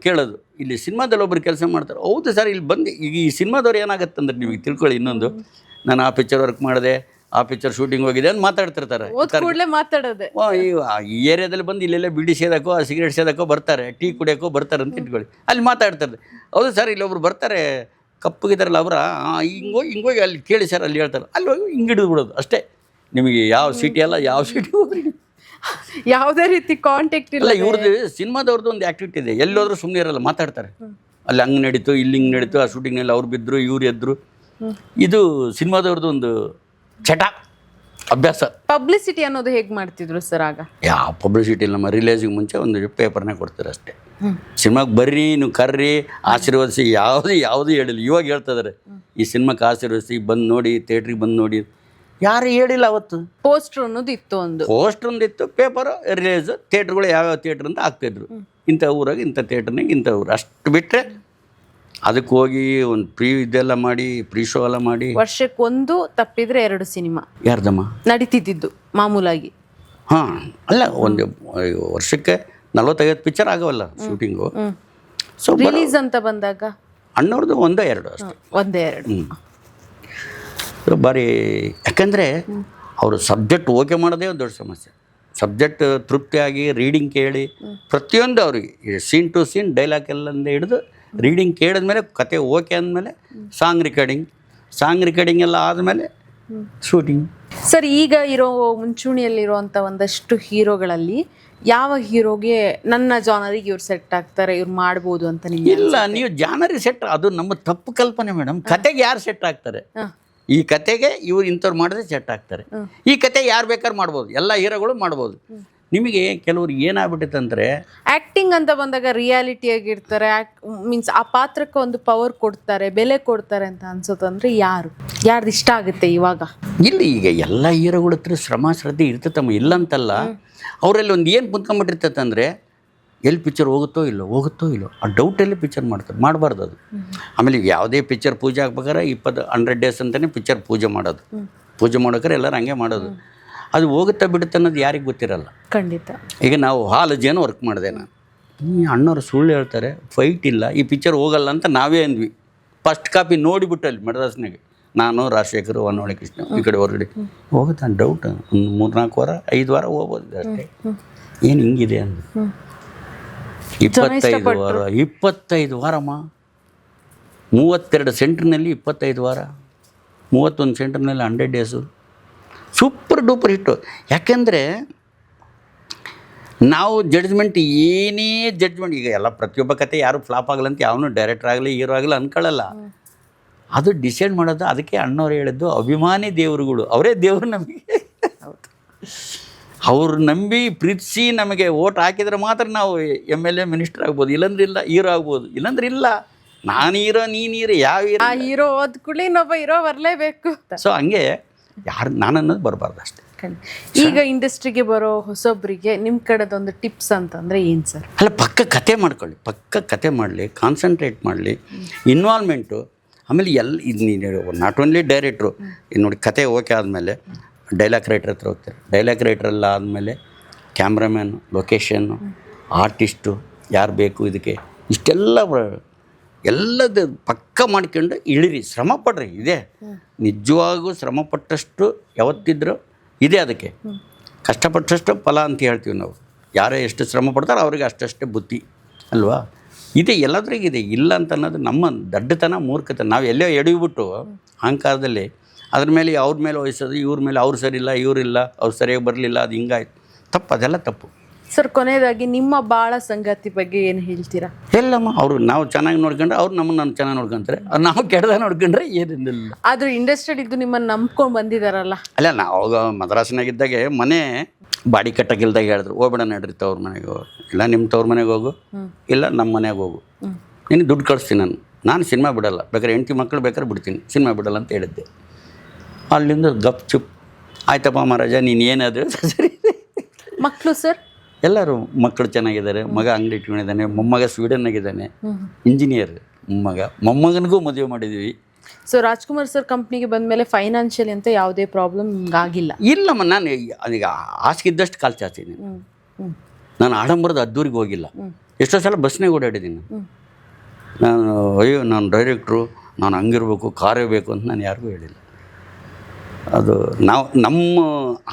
ಕೇಳೋದು ಇಲ್ಲಿ ಸಿನಿಮಾದಲ್ಲಿ ಒಬ್ರು ಕೆಲಸ ಮಾಡ್ತಾರೆ, ಹೌದು ಸರ್ ಇಲ್ಲಿ ಬಂದು ಈಗ ಈ ಸಿನಿಮಾದವ್ರು ಏನಾಗತ್ತಂದ್ರೆ ನಿಮಗೆ ತಿಳ್ಕೊಳ್ಳಿ ಇನ್ನೊಂದು, ನಾನು ಆ ಪಿಕ್ಚರ್ ವರ್ಕ್ ಮಾಡಿದೆ, ಆ ಪಿಕ್ಚರ್ ಶೂಟಿಂಗ್ ಹೋಗಿದೆ ಅಂತ ಮಾತಾಡ್ತಿರ್ತಾರೆ. ಕೂಡಲೇ ಮಾತಾಡೋದೆ. ಈ ಏರಿಯಾದಲ್ಲಿ ಬಂದು ಇಲ್ಲೆಲ್ಲ ಬಿಡಿ ಸೇದಕ್ಕೋ ಸಿಗರೇಟ್ ಸೇದಕ್ಕೋ ಬರ್ತಾರೆ, ಟೀ ಕುಡಿಯೋಕ್ಕೋ ಬರ್ತಾರೆ ಅಂತ ಇಟ್ಕೊಳ್ಳಿ, ಅಲ್ಲಿ ಮಾತಾಡ್ತಾರೆ, ಹೌದು ಸರ್ ಇಲ್ಲೊಬ್ರು ಬರ್ತಾರೆ ಕಪ್ಪಗಿದಾರಲ್ಲ ಅವರ ಹಿಂಗೋಗಿ ಅಲ್ಲಿ ಕೇಳಿ ಸರ್ ಅಲ್ಲಿ ಹೇಳ್ತಾರೆ, ಅಲ್ಲಿ ಹೋಗಿ ಹಿಂಗೆ ಹಿಡಿದು ಬಿಡೋದು ಅಷ್ಟೇ. ನಿಮಗೆ ಯಾವ ಸಿಟಿ ಅಲ್ಲ ಯಾವ ಸಿಟಿ ಹೋಗ್ರಿ ಯಾವುದೇ ರೀತಿ ಕಾಂಟ್ಯಾಕ್ಟ್ ಇಲ್ಲ. ಇವ್ರದ್ದು ಸಿನಿಮಾದವ್ರದ್ದು ಒಂದು ಆ್ಯಕ್ಟಿವಿಟಿ ಇದೆ, ಎಲ್ಲೋದ್ರೂ ಸುಮ್ಮನೆ ಇರಲ್ಲ, ಮಾತಾಡ್ತಾರೆ. ಅಲ್ಲಿ ಹಂಗೆ ನಡೀತು, ಇಲ್ಲಿ ಹಿಂಗೆ ನಡೀತು, ಆ ಶೂಟಿಂಗ್ನಲ್ಲಿ ಅವ್ರು ಬಿದ್ದರು ಇವ್ರು ಎದ್ರು. ಇದು ಸಿನಿಮಾದವ್ರದ್ದು ಒಂದು ಚಟ ಅಭ್ಯಾಸ. ಪಬ್ಲಿಸಿಟಿ ಅನ್ನೋದು ಹೇಗೆ ಮಾಡ್ತಿದ್ರು ಸರ್ ಆಗ? ಯಾವ ಪಬ್ಲಿಸಿಟಿ ನಮ್ಮ ರಿಲೀಸಿಗೆ ಮುಂಚೆ ಒಂದು ಪೇಪರ್ನೇ ಕೊಡ್ತಾರೆ ಅಷ್ಟೇ. ಸಿನಿಮಾಗೆ ಬರ್ರಿ ನೀವು ಕರ್ರಿ ಆಶೀರ್ವದಿಸಿ ಯಾವುದು ಹೇಳಿಲ್ಲ. ಇವಾಗ ಹೇಳ್ತಿದ್ದಾರೆ ಈ ಸಿನಿಮಾಕ್ಕೆ ಆಶೀರ್ವದಿಸಿ ಬಂದು ನೋಡಿ, ಥಿಯೇಟ್ರಿಗೆ ಬಂದು ನೋಡಿ, ಯಾರು ಹೇಳಿಲ್ಲ ಅವತ್ತು. ಪೋಸ್ಟರ್ ಅನ್ನೋದು ಇತ್ತು, ಪೋಸ್ಟರ್ ಒಂದಿತ್ತು, ಪೇಪರು ರಿಲೀಸ್, ಥಿಯೇಟ್ರುಗಳು ಯಾವ್ಯಾವ ಥಿಯೇಟ್ರ್ ಅಂತ ಹಾಕ್ತಿದ್ರು, ಇಂಥ ಊರಾಗ ಇಂಥ ಥಿಯೇಟ್ರ್ನಾಗ ಇಂಥ ಊರು, ಅಷ್ಟು ಬಿಟ್ಟರೆ ಅದಕ್ಕೆ ಹೋಗಿ ಒಂದು ಇದೆಲ್ಲ ಮಾಡಿ ಪ್ರೀ ಶೋ ಎಲ್ಲ ಮಾಡಿ. ವರ್ಷಕ್ಕೊಂದು ತಪ್ಪಿದ್ರೆ 2 ಸಿನಿಮಾ ಯಾರ್ದಮ್ಮ ನಡೀತಿದ್ದು ಮಾಮೂಲಾಗಿ. ಹಾಂ ಅಲ್ಲ, ಒಂದು ವರ್ಷಕ್ಕೆ 40-50 ಪಿಕ್ಚರ್ ಆಗವಲ್ಲ ಶೂಟಿಂಗು. ಸೊ ರಿಲೀಸ್ ಅಂತ ಬಂದಾಗ ಅಣ್ಣವ್ರದ್ದು 1-2 ಅಷ್ಟೇ, 1-2. ಭಾರಿ, ಯಾಕಂದರೆ ಅವರು ಸಬ್ಜೆಕ್ಟ್ ಓಕೆ ಮಾಡೋದೇ ಒಂದು ದೊಡ್ಡ ಸಮಸ್ಯೆ. ಸಬ್ಜೆಕ್ಟ್ ತೃಪ್ತಿಯಾಗಿ ರೀಡಿಂಗ್ ಕೇಳಿ ಪ್ರತಿಯೊಂದು ಅವರಿಗೆ ಸೀನ್ ಟು ಸೀನ್ ಡೈಲಾಗ್ ಎಲ್ಲಂದ ಹಿಡಿದು ರೀಡಿಂಗ್ ಕೇಳಿದ್ಮೇಲೆ ಕತೆ ಓಕೆ ಅಂದಮೇಲೆ ಸಾಂಗ್ ರೆಕಾರ್ಡಿಂಗ್ ಎಲ್ಲ ಆದಮೇಲೆ ಶೂಟಿಂಗ್. ಸರ್ ಈಗ ಇರೋ ಮುಂಚೂಣಿಯಲ್ಲಿರುವಂಥ ಒಂದಷ್ಟು ಹೀರೋಗಳಲ್ಲಿ ಯಾವ ಹೀರೋಗೆ ನನ್ನ ಜಾನರಿಗೆ ಇವ್ರು ಸೆಟ್ ಆಗ್ತಾರೆ, ಇವ್ರು ಮಾಡ್ಬೋದು ಅಂತ ನಿಮ್ಗೆ? ಇಲ್ಲ, ನೀವು ಜಾನರಿಗೆ ಸೆಟ್, ಅದು ನಮ್ಮ ತಪ್ಪು ಕಲ್ಪನೆ ಮೇಡಮ್. ಕತೆಗೆ ಯಾರು ಸೆಟ್ ಆಗ್ತಾರೆ? ಈ ಕತೆಗೆ ಇವ್ರು ಇಂಥವ್ರು ಮಾಡಿದ್ರೆ ಸೆಟ್ ಆಗ್ತಾರೆ. ಈ ಕತೆ ಯಾರು ಬೇಕಾದ್ರೂ ಮಾಡ್ಬೋದು, ಎಲ್ಲ ಹೀರೋಗಳು ಮಾಡ್ಬೋದು. ನಿಮಗೆ ಕೆಲವ್ರು ಏನಾಗ್ಬಿಟ್ಟೈತೆ ಅಂದರೆ, ಆ್ಯಕ್ಟಿಂಗ್ ಅಂತ ಬಂದಾಗ ರಿಯಾಲಿಟಿಯಾಗಿರ್ತಾರೆ, ಮೀನ್ಸ್ ಆ ಪಾತ್ರಕ್ಕೆ ಒಂದು ಪವರ್ ಕೊಡ್ತಾರೆ, ಬೆಲೆ ಕೊಡ್ತಾರೆ ಅಂತ ಅನ್ಸುತ್ತಂದ್ರೆ ಯಾರ್ದು ಇಷ್ಟ ಆಗುತ್ತೆ ಇವಾಗ? ಇಲ್ಲಿ ಈಗ ಎಲ್ಲ ಹೀರೋಗಳ ಹತ್ರ ಶ್ರಮ ಶ್ರದ್ಧೆ ಇರ್ತೈತಮ್ಮ, ಇಲ್ಲಂತಲ್ಲ. ಅವರಲ್ಲಿ ಒಂದು ಏನು ಕುಂತ್ಕೊಂಡ್ಬಿಟ್ಟಿರ್ತೈತೆ ಅಂದರೆ, ಎಲ್ಲಿ ಪಿಕ್ಚರ್ ಹೋಗುತ್ತೋ ಇಲ್ಲೋ ಆ ಡೌಟಲ್ಲಿ ಪಿಕ್ಚರ್ ಮಾಡಬಾರ್ದು ಅದು. ಆಮೇಲೆ ಈಗ ಯಾವುದೇ ಪಿಕ್ಚರ್ ಪೂಜೆ ಆಗ್ಬೇಕಾದ್ರೆ 100 ಡೇಸ್ ಅಂತಲೇ ಪಿಕ್ಚರ್ ಪೂಜೆ ಮಾಡೋದು. ಪೂಜೆ ಮಾಡೋಕ್ರೆ ಎಲ್ಲರೂ ಹಂಗೆ ಮಾಡೋದು. ಅದು ಹೋಗುತ್ತಾ ಬಿಡುತ್ತೆ ಅನ್ನೋದು ಯಾರಿಗೆ ಗೊತ್ತಿರಲ್ಲ. ಖಂಡಿತ. ಈಗ ನಾವು ಹಾಲಜೇನೋ ವರ್ಕ್ ಮಾಡಿದೆ ನಾನು, ಅಣ್ಣವ್ರು ಸುಳ್ಳು ಹೇಳ್ತಾರೆ, ಫೈಟ್ ಇಲ್ಲ, ಈ ಪಿಕ್ಚರ್ ಹೋಗಲ್ಲ ಅಂತ ನಾವೇ ಅಂದ್ವಿ. ಫಸ್ಟ್ ಕಾಪಿ ನೋಡಿಬಿಟ್ಟು ಅಲ್ಲಿ ಮಡ್ರಾಸ್ನಾಗೆ ನಾನು, ರಾಜಶೇಖರ್, ಹೊನ್ನವಳ್ಳಿ ಕೃಷ್ಣ ಈ ಕಡೆ ಹೊರಗಡೆ ಹೋಗುತ್ತೆ ಡೌಟ್. ಒಂದು 3-4 ವಾರ 5 ವಾರ ಹೋಗ್ಬೋದು ಅಷ್ಟೇ. ಏನು ಹಿಂಗಿದೆ ಅಂದ 25 ವಾರಮ್ಮ, 32 ಸೆಂಟ್ರ್ನಲ್ಲಿ 25 ವಾರ, 31 ಸೆಂಟ್ರ್ನಲ್ಲಿ 100 ಡೇಸು, ಸೂಪರ್ ಡೂಪರ್ ಹಿಟ್ಟು. ಯಾಕೆಂದರೆ ನಾವು ಜಡ್ಜ್ಮೆಂಟ್ ಏನೇ ಜಡ್ಜ್ಮೆಂಟ್, ಈಗ ಎಲ್ಲ ಪ್ರತಿಯೊಬ್ಬ ಕತೆ ಯಾರು ಫ್ಲಾಪ್ ಆಗಲ್ಲ ಅಂತ ಯಾವನು ಡೈರೆಕ್ಟರ್ ಆಗಲಿ ಹೀರೋ ಆಗಲಿ ಅಂದ್ಕೊಳ್ಳಲ್ಲ. ಅದು ಡಿಸೈಡ್ ಮಾಡೋದು. ಅದಕ್ಕೆ ಅಣ್ಣವ್ರು ಹೇಳಿದ್ದು ಅಭಿಮಾನಿ ದೇವರುಗಳು, ಅವರೇ ದೇವರು ನಮಗೆ. ಅವ್ರು ನಂಬಿ ಪ್ರೀತಿಸಿ ನಮಗೆ ಓಟ್ ಹಾಕಿದ್ರೆ ಮಾತ್ರ ನಾವು MLA ಮಿನಿಸ್ಟರ್ ಆಗ್ಬೋದು, ಇಲ್ಲಂದ್ರೆ ಇಲ್ಲ, ಹೀರೋ ಆಗ್ಬೋದು, ಇಲ್ಲಂದ್ರೆ ಇಲ್ಲ. ನಾನು ಹೀರೋ, ನೀನು ಹೀರೋ, ಯಾವ ಹೀರೋ ಹೋದ ಕೂಡಲೇ ಇನ್ನೊಬ್ಬ ಹೀರೋ ಬರಲೇಬೇಕು. ಸೊ ಹಂಗೆ ಯಾರು ನಾನು ಅನ್ನೋದು ಬರಬಾರ್ದು ಅಷ್ಟೇ. ಈಗ ಇಂಡಸ್ಟ್ರಿಗೆ ಬರೋ ಹೊಸೊಬ್ಬರಿಗೆ ನಿಮ್ಮ ಕಡೆದೊಂದು ಟಿಪ್ಸ್ ಅಂತಂದರೆ ಏನು ಸರ್? ಅಲ್ಲ, ಪಕ್ಕ ಕತೆ ಮಾಡ್ಕೊಳ್ಳಿ, ಪಕ್ಕ ಕತೆ ಮಾಡಲಿ, ಕಾನ್ಸಂಟ್ರೇಟ್ ಮಾಡಲಿ, ಇನ್ವಾಲ್ವ್ಮೆಂಟು. ಆಮೇಲೆ ಇದು ನಾಟ್ ಓನ್ಲಿ ಡೈರೆಕ್ಟ್ರು, ನೋಡಿ ಕತೆ ಓಕೆ ಆದಮೇಲೆ ಡೈಲಾಗ್ ರೈಟರ್ ಹತ್ರ ಹೋಗ್ತಾರೆ. ಡೈಲಾಗ್ ರೈಟ್ರೆಲ್ಲ ಆದಮೇಲೆ ಕ್ಯಾಮ್ರಾಮ್ಯಾನು, ಲೊಕೇಶನ್ನು, ಆರ್ಟಿಸ್ಟು ಯಾರು ಬೇಕು ಇದಕ್ಕೆ, ಇಷ್ಟೆಲ್ಲ ಎಲ್ಲದ ಪಕ್ಕ ಮಾಡ್ಕೊಂಡು ಇಳಿರಿ, ಶ್ರಮ ಪಡ್ರಿ. ಇದೆ ನಿಜವಾಗೂ ಶ್ರಮಪಟ್ಟಷ್ಟು ಯಾವತ್ತಿದ್ರೂ ಇದೆ, ಅದಕ್ಕೆ ಕಷ್ಟಪಟ್ಟಷ್ಟು ಫಲ ಅಂತ ಹೇಳ್ತೀವಿ ನಾವು. ಯಾರೇ ಎಷ್ಟು ಶ್ರಮ ಪಡ್ತಾರೋ ಅವ್ರಿಗೆ ಅಷ್ಟಷ್ಟೇ ಬುದ್ಧಿ ಅಲ್ವಾ? ಇದೆ, ಎಲ್ಲದ್ರಿಗಿದೆ. ಇಲ್ಲ ಅಂತ ಅನ್ನೋದು ನಮ್ಮ ದಡ್ಡತನ, ಮೂರ್ಖತನ. ನಾವು ಎಲ್ಲೋ ಎಡವಿಬಿಟ್ಟು ಅಹಂಕಾರದಲ್ಲಿ ಅದ್ರ ಮೇಲೆ ಅವ್ರ ಮೇಲೆ ವಹಿಸೋದು, ಇವ್ರ ಮೇಲೆ ಅವ್ರು ಸರಿಯಿಲ್ಲ, ಇವರಿಲ್ಲ, ಅವ್ರು ಸರಿಯಾಗಿ ಬರಲಿಲ್ಲ, ಅದು ಹಿಂಗಾಯ್ತು, ತಪ್ಪು, ಅದೆಲ್ಲ ತಪ್ಪು. ಸರ್, ಕೊನೆಯದಾಗಿ ನಿಮ್ಮ ಬಾಳ ಸಂಗಾತಿ ಬಗ್ಗೆ ಏನು ಹೇಳ್ತೀರಾ? ಎಲ್ಲಮ್ಮ ಅವರು ನಾವು ಚೆನ್ನಾಗಿ ನೋಡ್ಕೊಂಡ್ರೆ ಅವ್ರು ನಮ್ಮನ್ನು ಚೆನ್ನಾಗಿ ನೋಡ್ಕೊಂತಾರೆ, ಅವ್ರು ನಾವು ಕೆಟ್ಟದಾಗ ನೋಡ್ಕೊಂಡ್ರೆ ಏನಿಲ್ಲ. ಆದರೂ ಇಂಡಸ್ಟ್ರಿಯಲ್ಲಿ ಇದ್ದು ನಿಮ್ಮನ್ನು ನಂಬ್ಕೊಂಡು ಬಂದಿದ್ದಾರಲ್ಲ. ಅಲ್ಲ, ನಾವು ಮದ್ರಾಸಿನಾಗಿದ್ದಾಗೆ ಮನೆ ಬಾಡಿ ಕಟ್ಟಕ್ಕಿಲ್ದಾಗ ಹೇಳಿದ್ರು, ಹೋಗ್ಬೇಡ ನಡ್ರಿ ತವ್ರ ಮನೆಗೆ ಹೋಗು, ಇಲ್ಲ ನಿಮ್ಮ ತವ್ರ ಮನೆಗೆ ಹೋಗು, ಇಲ್ಲ ನಮ್ಮ ಮನೆಗೆ ಹೋಗು, ನಿನಗೆ ದುಡ್ಡು ಕಳಿಸ್ತೀನಿ, ನಾನು ಸಿನಿಮಾ ಬಿಡಲ್ಲ, ಬೇಕಾದ್ರೆ ಹೆಂಡತಿ ಮಕ್ಕಳು ಬೇಕಾದ್ರೆ ಬಿಡ್ತೀನಿ, ಸಿನಿಮಾ ಬಿಡಲ್ಲ ಅಂತ ಹೇಳಿದ್ದೆ. ಅಲ್ಲಿಂದ ಗಪ್ ಚುಪ್, ಆಯ್ತಪ್ಪ ಮಹಾರಾಜ ನೀನು ಏನಾದರೂ ಸರಿ. ಮಕ್ಕಳು ಸರ್? ಎಲ್ಲರೂ ಮಕ್ಕಳು ಚೆನ್ನಾಗಿದ್ದಾರೆ. ಮಗ ಅಂಗಡಿ ಇಟ್ಕೊಂಡಿದ್ದಾನೆ, ಮೊಮ್ಮಗ ಸ್ವೀಡನ್ನಾಗಿದ್ದಾನೆ, ಇಂಜಿನಿಯರ್. ಮೊಮ್ಮಗನಿಗೂ ಮದುವೆ ಮಾಡಿದ್ವಿ. ಸೊ ರಾಜ್ಕುಮಾರ್ ಸರ್ ಕಂಪ್ನಿಗೆ ಬಂದ ಮೇಲೆ ಫೈನಾನ್ಷಿಯಲಿ ಅಂತ ಯಾವುದೇ ಪ್ರಾಬ್ಲಮ್ ಆಗಿಲ್ಲ? ಇಲ್ಲಮ್ಮ, ನಾನು ಅದೀಗ ಹಾಸಿಗಿದ್ದಷ್ಟು ಕಾಲು ಚಾಚೀನಿ. ನಾನು ಆಡಂಬರದ ಅದ್ದೂರಿಗೆ ಹೋಗಿಲ್ಲ. ಎಷ್ಟೋ ಸಲ ಬಸ್ನಾಗ ಓಡಾಡಿದ್ದೀನಿ ನಾನು. ಅಯ್ಯೋ ನಾನು ಡೈರೆಕ್ಟ್ರು, ನಾನು ಹಂಗಿರ್ಬೇಕು, ಕಾರೇ ಬೇಕು ಅಂತ ನಾನು ಯಾರಿಗೂ ಹೇಳಿಲ್ಲ. ಅದು ನಮ್ಮ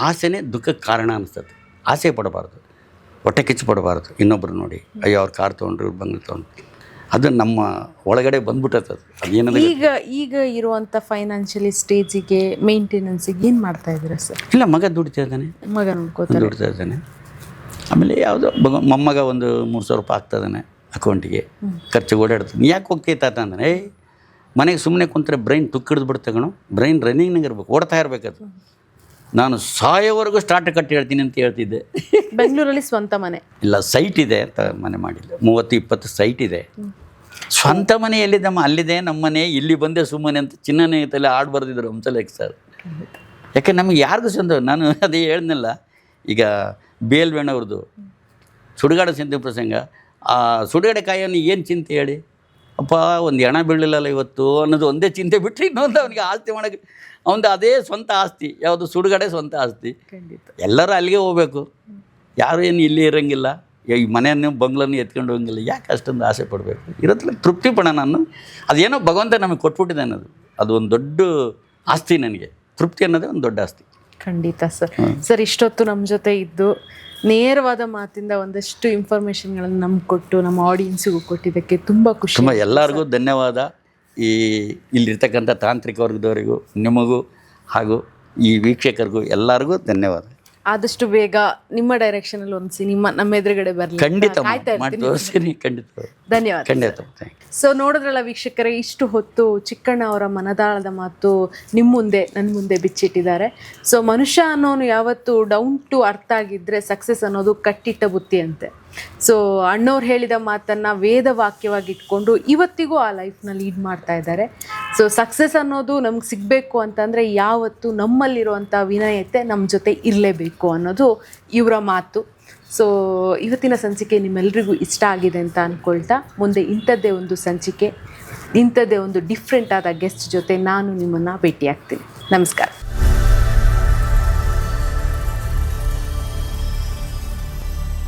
ಆಸೆನೇ ದುಃಖಕ್ಕೆ ಕಾರಣ ಅನಿಸ್ತದೆ. ಆಸೆ ಪಡಬಾರ್ದು, ಹೊಟ್ಟೆ ಕಿಚ್ಚು ಪಡಬಾರ್ದು. ಇನ್ನೊಬ್ರು ನೋಡಿ ಅಯ್ಯೋ ಅವ್ರು ಕಾರ್ ತೊಗೊಂಡ್ರು, ಇವ್ರು ಬಂಗ್ಲೆ ತೊಗೊಂಡ್ರು, ಅದು ನಮ್ಮ ಒಳಗಡೆ ಬಂದ್ಬಿಟ್ಟದ. ಅದೇನದು ಈಗ ಇರುವಂಥ ಫೈನಾನ್ಷಿಯಲಿ ಸ್ಟೇಜಿಗೆ ಮೇಂಟೆನೆನ್ಸಿಗೆ ಏನು ಮಾಡ್ತಾ ಇದ್ದೀರಾ ಸರ್? ಇಲ್ಲ, ಮಗ ದುಡಿತಾ ಇದ್ದಾನೆ, ಮಗ ನೋಡ್ಕೋತಾರೆ. ದುಡಿತಾ ಇದ್ದಾನೆ. ಆಮೇಲೆ ಯಾವುದೋ ಮೊಮ್ಮಗ ಒಂದು 3,000 ರೂಪಾಯಿ ಆಗ್ತದಾನೆ ಅಕೌಂಟಿಗೆ, ಖರ್ಚಿಗೆ ಓಡಾಡ್ತಾನೆ. ಯಾಕೆ ಹೋಗ್ತೈತೆ ತಾತ ಅಂತಾನೆ. ಮನೆಗೆ ಸುಮ್ಮನೆ ಕುಂತ್ರೆ ಬ್ರೈನ್ ತುಕ್ಕಿಡ್ದು ಬಿಡ್ತೆ ಕಣೋ, ಬ್ರೈನ್ ರನ್ನಿಂಗ್ನಾಗ ಇರ್ಬೇಕು, ಓಡ್ತಾ ಇರಬೇಕದು. ನಾನು ಸಾಯೋವರೆಗೂ ಸ್ಟಾರ್ಟ್ ಕಟ್ಟಿ ಹೇಳ್ತೀನಿ ಅಂತ ಹೇಳ್ತಿದ್ದೆ. ಬೆಂಗಳೂರಲ್ಲಿ ಸ್ವಂತ ಮನೆ ಇಲ್ಲ, ಸೈಟ್ ಇದೆ ಅಂತ ಮನೆ ಮಾಡಿಲ್ಲ. 30-20 ಸೈಟ್ ಇದೆ. ಸ್ವಂತ ಮನೆ ಎಲ್ಲಿದ್ದಮ್ಮ? ಅಲ್ಲಿದೆ ನಮ್ಮ ಮನೆ, ಇಲ್ಲಿ ಬಂದೆ ಸುಮ್ಮನೆ ಅಂತ ಚಿನ್ನನೇ ತಲೆ ಆಡ್ ಬರ್ದಿದ್ರು ಹಂಸಲೇಖ ಸರ್. ಯಾಕೆ ನಮಗೆ ಯಾರಿಗೂ ಸ್ವಂತ. ನಾನು ಅದೇ ಹೇಳ್ದಲ್ಲ, ಈಗ ಬೇಲ್ವೇಣವ್ರದ್ದು ಸುಡುಗಾಡ ಚಿಂತೆ ಪ್ರಸಂಗ. ಆ ಸುಡುಗಡೆ ಕಾಯನ್ನು ಏನು ಚಿಂತೆ ಹೇಳಿ, ಅಪ್ಪ ಒಂದು ಹೆಣ ಬೀಳಲಿಲ್ಲಲ್ಲ ಇವತ್ತು ಅನ್ನೋದು ಒಂದೇ ಚಿಂತೆ ಬಿಟ್ಟರೆ ಇನ್ನೊಂದು ಅವನಿಗೆ ಆಸ್ತಿ ಮಾಡೋಕ್ಕೆ ಅವನದು ಅದೇ ಸ್ವಂತ ಆಸ್ತಿ. ಯಾವುದು? ಸುಡುಗಡೆ ಸ್ವಂತ ಆಸ್ತಿ. ಎಲ್ಲರೂ ಅಲ್ಲಿಗೆ ಹೋಗ್ಬೇಕು, ಯಾರು ಏನು ಇಲ್ಲಿ ಇರೋಂಗಿಲ್ಲ. ಈ ಮನೆಯನ್ನು ಬಂಗ್ಲನ್ನು ಎತ್ಕೊಂಡು ಹೋಗಂಗಿಲ್ಲ. ಯಾಕೆ ಅಷ್ಟೊಂದು ಆಸೆ ಪಡಬೇಕು? ಇರೋದ್ರಲ್ಲಿ ತೃಪ್ತಿ ಪಡ. ನಾನು ಅದೇನೋ ಭಗವಂತ ನಮಗೆ ಕೊಟ್ಬಿಟ್ಟಿದೆ ಅನ್ನೋದು, ಅದು ಒಂದು ದೊಡ್ಡ ಆಸ್ತಿ ನನಗೆ. ತೃಪ್ತಿ ಅನ್ನೋದೇ ಒಂದು ದೊಡ್ಡ ಆಸ್ತಿ. ಖಂಡಿತ ಸರ್. ಸರ್, ಇಷ್ಟೊತ್ತು ನಮ್ಮ ಜೊತೆ ಇದ್ದು ನೇರವಾದ ಮಾತಿಂದ ಒಂದಷ್ಟು ಇನ್ಫಾರ್ಮೇಷನ್ಗಳನ್ನು ನಮ್ಗೆ ಕೊಟ್ಟು ನಮ್ಮ ಆಡಿಯನ್ಸಿಗೂ ಕೊಟ್ಟಿದ್ದಕ್ಕೆ ತುಂಬ ಖುಷಿ. ತುಂಬ ಎಲ್ಲರಿಗೂ ಧನ್ಯವಾದ. ಇಲ್ಲಿರ್ತಕ್ಕಂಥ ತಾಂತ್ರಿಕ ವರ್ಗದವರಿಗೂ, ನಿಮಗೂ ಹಾಗೂ ಈ ವೀಕ್ಷಕರಿಗೂ ಎಲ್ಲರಿಗೂ ಧನ್ಯವಾದ. ಆದಷ್ಟು ಬೇಗ ನಿಮ್ಮ ಡೈರೆಕ್ಷನಲ್ಲಿ ಒಂದು ಸಿನಿಮಾ ನಮ್ಮ ಎದುರುಗಡೆ ಬರಲಿ. ಖಂಡಿತ ಮಾಡಿ ತೋರಿಸ್ತೀನಿ. ಖಂಡಿತ ಧನ್ಯವಾದ. ಖಂಡಿತ. ಸೊ ನೋಡಿದ್ರಲ್ಲ ವೀಕ್ಷಕರೇ, ಇಷ್ಟು ಹೊತ್ತು ಚಿಕ್ಕಣ್ಣ ಅವರ ಮನದಾಳದ ಮಾತು ನಿಮ್ಮ ಮುಂದೆ, ನನ್ನ ಮುಂದೆ ಬಿಚ್ಚಿಟ್ಟಿದ್ದಾರೆ. ಸೊ ಮನುಷ್ಯ ಅನ್ನೋನು ಯಾವತ್ತು ಡೌನ್ ಟು ಅರ್ಥ ಆಗಿದ್ದರೆ ಸಕ್ಸಸ್ ಅನ್ನೋದು ಕಟ್ಟಿಟ್ಟ ಬುತ್ತಿ ಅಂತೆ. ಸೊ ಅಣ್ಣವ್ರು ಹೇಳಿದ ಮಾತನ್ನು ವೇದ ವಾಕ್ಯವಾಗಿ ಇಟ್ಕೊಂಡು ಇವತ್ತಿಗೂ ಆ ಲೈಫ್ನ ಲೀಡ್ ಮಾಡ್ತಾ ಇದ್ದಾರೆ. ಸೊ ಸಕ್ಸಸ್ ಅನ್ನೋದು ನಮ್ಗೆ ಸಿಗಬೇಕು ಅಂತಂದರೆ ಯಾವತ್ತು ನಮ್ಮಲ್ಲಿರುವಂಥ ವಿನಯತೆ ನಮ್ಮ ಜೊತೆ ಇರಲೇಬೇಕು ಅನ್ನೋದು ಇವರ ಮಾತು. ಸೊ ಇವತ್ತಿನ ಸಂಚಿಕೆ ನಿಮ್ಮೆಲ್ರಿಗೂ ಇಷ್ಟ ಆಗಿದೆ ಅಂತ ಅಂದ್ಕೊಳ್ತಾ, ಮುಂದೆ ಇಂಥದ್ದೇ ಒಂದು ಸಂಚಿಕೆ, ಇಂಥದ್ದೇ ಒಂದು ಡಿಫ್ರೆಂಟ್ ಆದ ಗೆಸ್ಟ್ ಜೊತೆ ನಾನು ನಿಮ್ಮನ್ನು ಭೇಟಿಯಾಗ್ತೀನಿ. ನಮಸ್ಕಾರ.